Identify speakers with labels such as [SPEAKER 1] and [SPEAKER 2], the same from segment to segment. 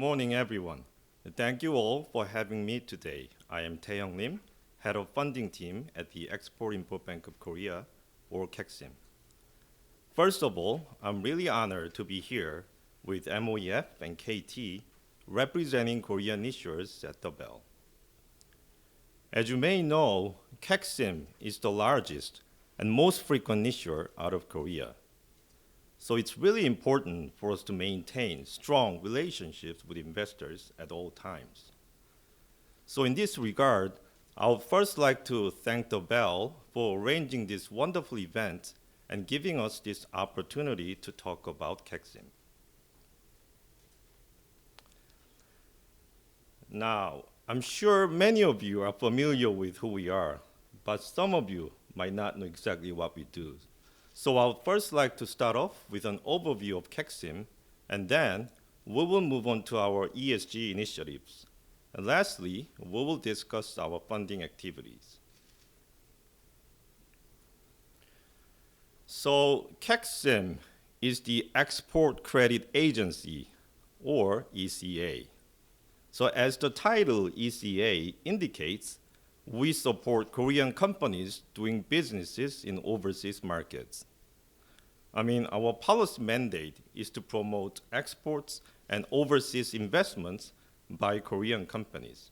[SPEAKER 1] morning, everyone. Thank you all for having me today. I am Tae-Young Lim, Head of Funding Team at the Export-Import Bank of Korea, or KEXIM. First of all, I'm really honored to be here with MoEF and KT representing Korean issuers at the Bell. As you may know, KEXIM is the largest and most frequent issuer out of Korea. So it's really important for us to maintain strong relationships with investors at all times. So in this regard, I would first like to thank the Bell for arranging this wonderful event and giving us this opportunity to talk about KEXIM. Now, I'm sure many of you are familiar with who we are, but some of you might not know exactly what we do. So I would first like to start off with an overview of KEXIM, and then we will move on to our ESG initiatives. And lastly, we will discuss our funding activities. So KEXIM is the Export Credit Agency, or ECA. So as the title ECA indicates, we support Korean companies doing businesses in overseas markets. Our policy mandate is to promote exports and overseas investments by Korean companies.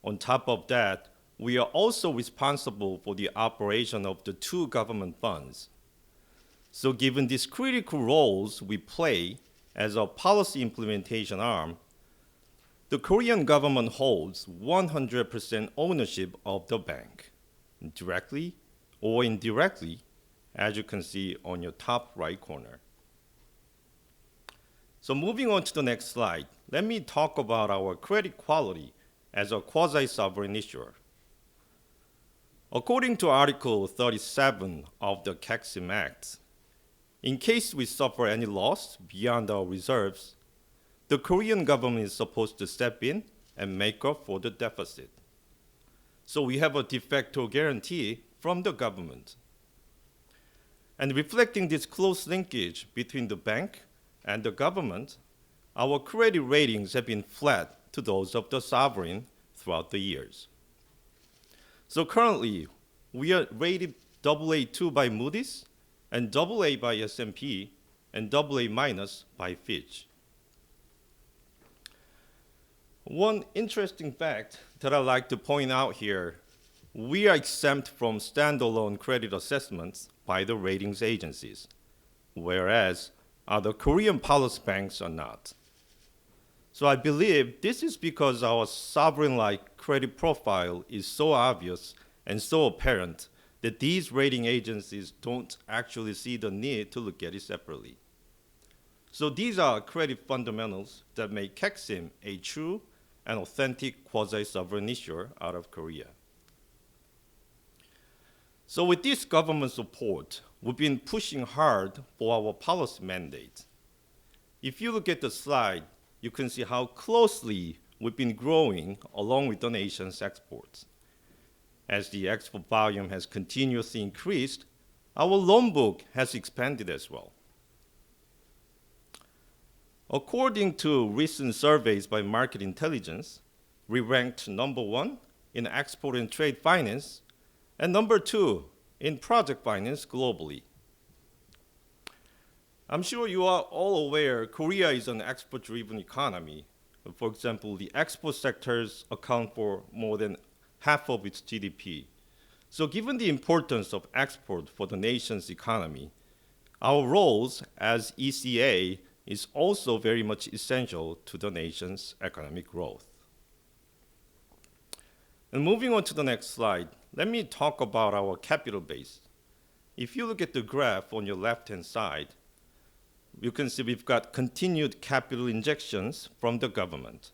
[SPEAKER 1] On top of that, we are also responsible for the operation of the two government funds. So given these critical roles we play as a policy implementation arm, the Korean government holds 100% ownership of the bank, directly or indirectly, as you can see on your top right corner. So moving on to the next slide, let me talk about our credit quality as a quasi-sovereign issuer. According to Article 37 of the KEXIM Act, in case we suffer any loss beyond our reserves, the Korean government is supposed to step in and make up for the deficit. So we have a de facto guarantee from the government. And reflecting this close linkage between the bank and the government, our credit ratings have been flat to those of the sovereign throughout the years. So currently, we are rated AA2 by Moody's, and AA by S&P, and AA- by Fitch. One interesting fact that I'd like to point out here, we are exempt from standalone credit assessments by the ratings agencies, whereas other Korean policy banks are not. So I believe this is because our sovereign-like credit profile is so obvious and so apparent that these rating agencies don't actually see the need to look at it separately. So these are credit fundamentals that make KEXIM a true and authentic quasi-sovereign issuer out of Korea. So with this government support, we've been pushing hard for our policy mandate. If you look at the slide, you can see how closely we've been growing along with the nation's exports. As the export volume has continuously increased, our loan book has expanded as well. According to recent surveys by Market Intelligence, we ranked #1 in export and trade finance and #2 in project finance globally. I'm sure you are all aware Korea is an export-driven economy. For example, the export sectors account for more than half of its GDP. So given the importance of export for the nation's economy, our roles as ECA is also very much essential to the nation's economic growth. And moving on to the next slide, let me talk about our capital base. If you look at the graph on your left-hand side, you can see we've got continued capital injections from the government.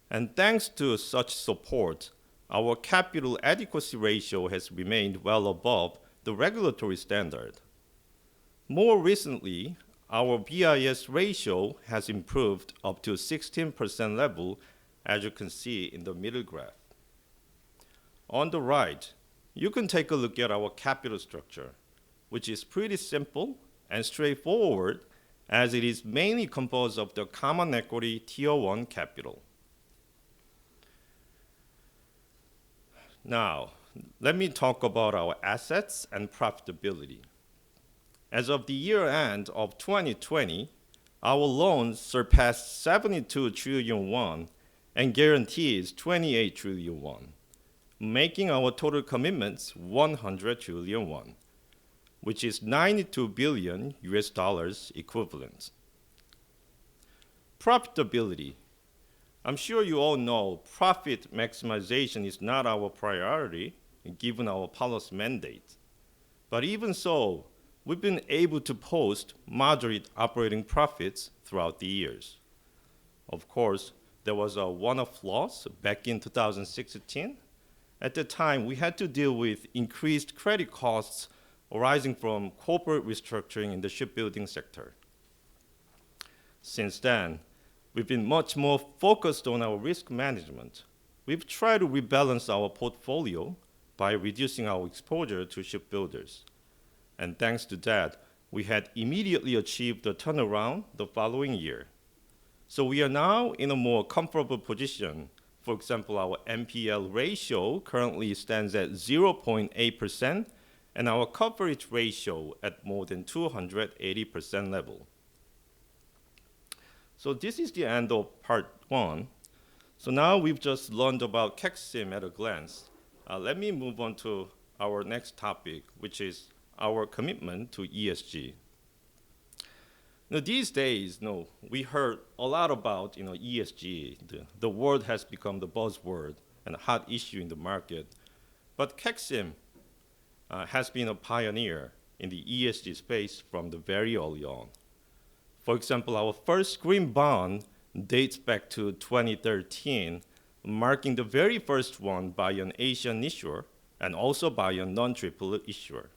[SPEAKER 1] And thanks to such support, our capital adequacy ratio has remained well above the regulatory standard. More recently, our BIS ratio has improved up to 16% level, as you can see in the middle graph. On the right, you can take a look at our capital structure, which is pretty simple and straightforward as it is mainly composed of the common equity Tier 1 capital. Now, let me talk about our assets and profitability. As of the year end of 2020, our loans surpassed 72 trillion won and guarantees 28 trillion won, making our total commitments 100 trillion won, which is $92 billion equivalent. Profitability. I'm sure you all know profit maximization is not our priority given our policy mandate. But even so, we've been able to post moderate operating profits throughout the years. Of course, there was a one-off loss back in 2016. At the time, we had to deal with increased credit costs arising from corporate restructuring in the shipbuilding sector. Since then, we've been much more focused on our risk management. We've tried to rebalance our portfolio by reducing our exposure to shipbuilders. And thanks to that, we had immediately achieved a turnaround the following year. So we are now in a more comfortable position. For example, our NPL ratio currently stands at 0.8%, and our coverage ratio at more than 280% level. So this is the end of part 1. So now we've just learned about KEXIM at a glance. Let me move on to our next topic, which is our commitment to ESG. Now, these days, we heard a lot about ESG. The word has become the buzzword and a hot issue in the market. But KEXIM has been a pioneer in the ESG space from the very early on. For example, our first green bond dates back to 2013, marking the very first one by an Asian issuer and also by a non-AAA issuer.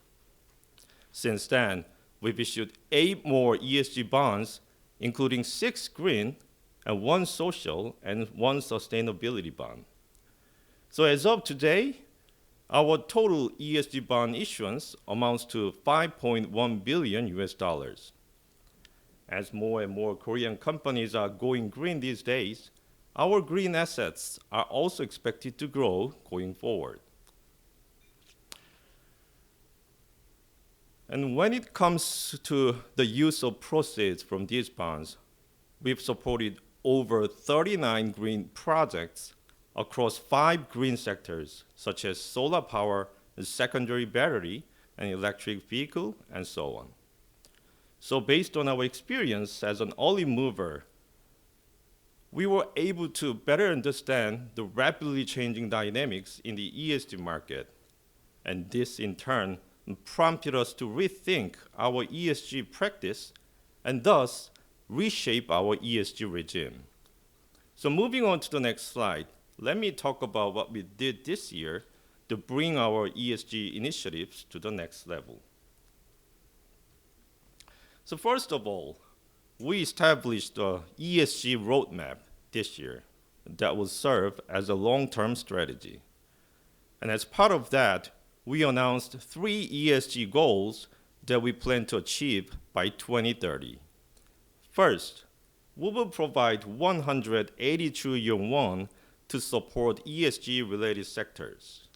[SPEAKER 1] Since then, we've issued 8 more ESG bonds, including 6 green and 1 social and 1 sustainability bond. So as of today, our total ESG bond issuance amounts to $5.1 billion. As more and more Korean companies are going green these days, our green assets are also expected to grow going forward. And when it comes to the use of proceeds from these bonds, we've supported over 39 green projects across 5 green sectors, such as solar power, secondary battery, and electric vehicle, and so on. So based on our experience as an early mover, we were able to better understand the rapidly changing dynamics in the ESG market. And this, in turn, prompted us to rethink our ESG practice and thus reshape our ESG regime. So moving on to the next slide, let me talk about what we did this year to bring our ESG initiatives to the next level. So first of all, we established the ESG Roadmap this year that will serve as a long-term strategy. And as part of that, we announced 3 ESG goals that we plan to achieve by 2030. First, we will provide 180 trillion won to support ESG-related sectors.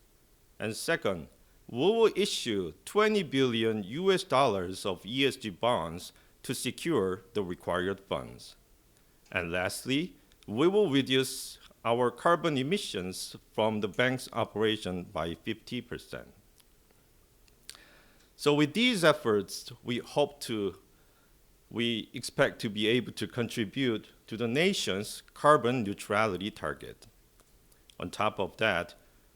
[SPEAKER 1] And second, we will issue $20 billion of ESG bonds to secure the required funds. And lastly, we will reduce our carbon emissions from the bank's operation by 50%. So with these efforts, we expect to be able to contribute to the nation's carbon neutrality target. On top of that,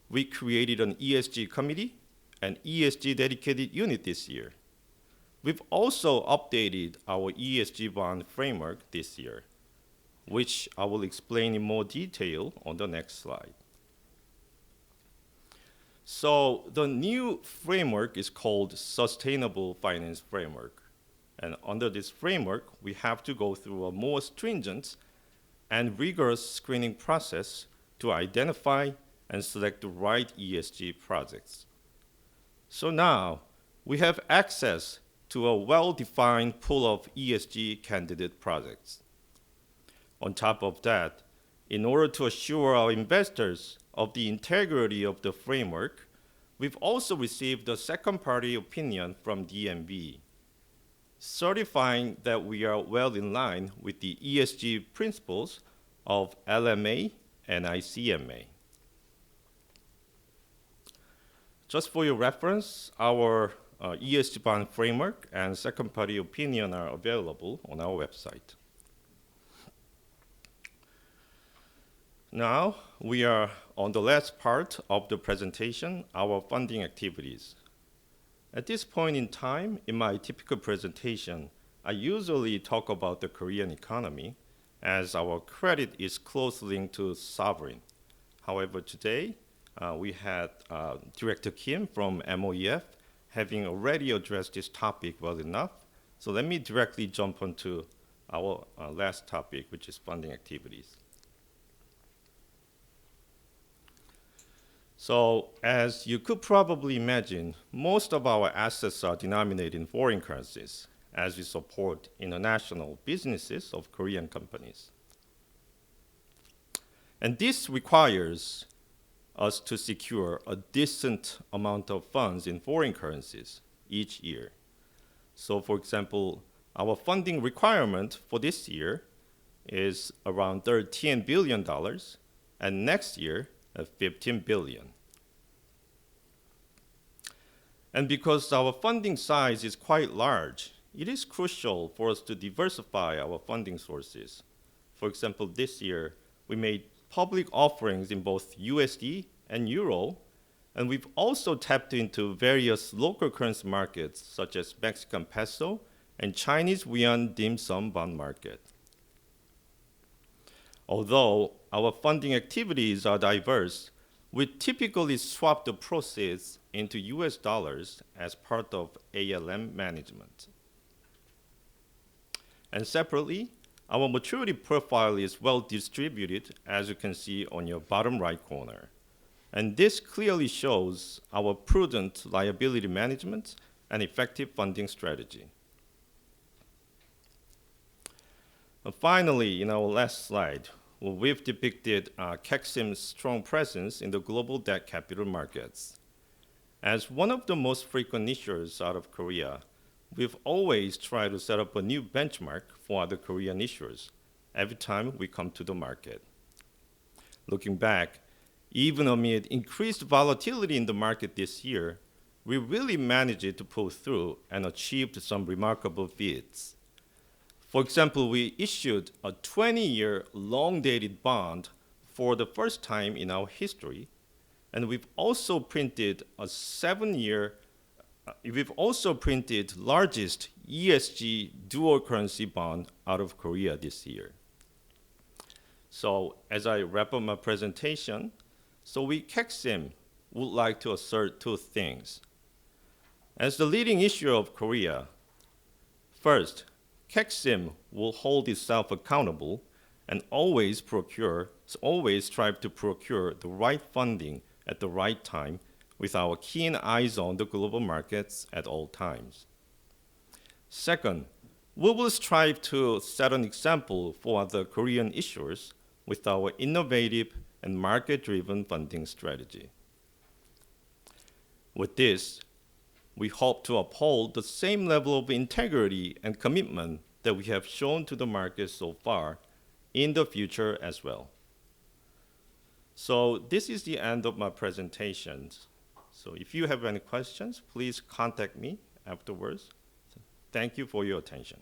[SPEAKER 1] we created an ESG committee and ESG dedicated unit this year. We've also updated our ESG bond framework this year, which I will explain in more detail on the next slide. So the new framework is called Sustainable Finance Framework. And under this framework, we have to go through a more stringent and rigorous screening process to identify and select the right ESG projects. So now we have access to a well-defined pool of ESG candidate projects. On top of that, in order to assure our investors of the integrity of the framework, we've also received a second-party opinion from DNB, certifying that we are well in line with the ESG principles of LMA and ICMA. Just for your reference, our ESG bond framework and second-party opinion are available on our website. Now, we are on the last part of the presentation, our funding activities. At this point in time, in my typical presentation, I usually talk about the Korean economy, as our credit is closely linked to sovereign. However, today, we had Director Kim from MoEF having already addressed this topic well enough. So let me directly jump onto our last topic, which is funding activities. So as you could probably imagine, most of our assets are denominated in foreign currencies as we support international businesses of Korean companies. And this requires us to secure a decent amount of funds in foreign currencies each year. So for example, our funding requirement for this year is around $13 billion, and next year, 15 billion. And because our funding size is quite large, it is crucial for us to diversify our funding sources. For example, this year, we made public offerings in both USD and Euro, and we've also tapped into various local currency markets, such as Mexican peso and Chinese yuan dim sum bond market. Although our funding activities are diverse, we typically swap the proceeds into US dollars as part of ALM management. And separately, our maturity profile is well distributed, as you can see on your bottom right corner. And this clearly shows our prudent liability management and effective funding strategy. And finally, in our last slide, we've depicted KEXIM's strong presence in the global debt capital markets. As one of the most frequent issuers out of Korea, we've always tried to set up a new benchmark for other Korean issuers every time we come to the market. Looking back, even amid increased volatility in the market this year, we really managed to pull through and achieved some remarkable feats. For example, we issued a 20-year long-dated bond for the first time in our history, and we've also printed a 7-year largest ESG dual currency bond out of Korea this year. So as I wrap up my presentation, we KEXIM would like to assert two things. As the leading issuer of Korea, first, KEXIM will hold itself accountable and always strive to procure the right funding at the right time with our keen eyes on the global markets at all times. Second, we will strive to set an example for other Korean issuers with our innovative and market-driven funding strategy. With this, we hope to uphold the same level of integrity and commitment that we have shown to the market so far in the future as well. So this is the end of my presentation. So if you have any questions, please contact me afterwards. Thank you for your attention.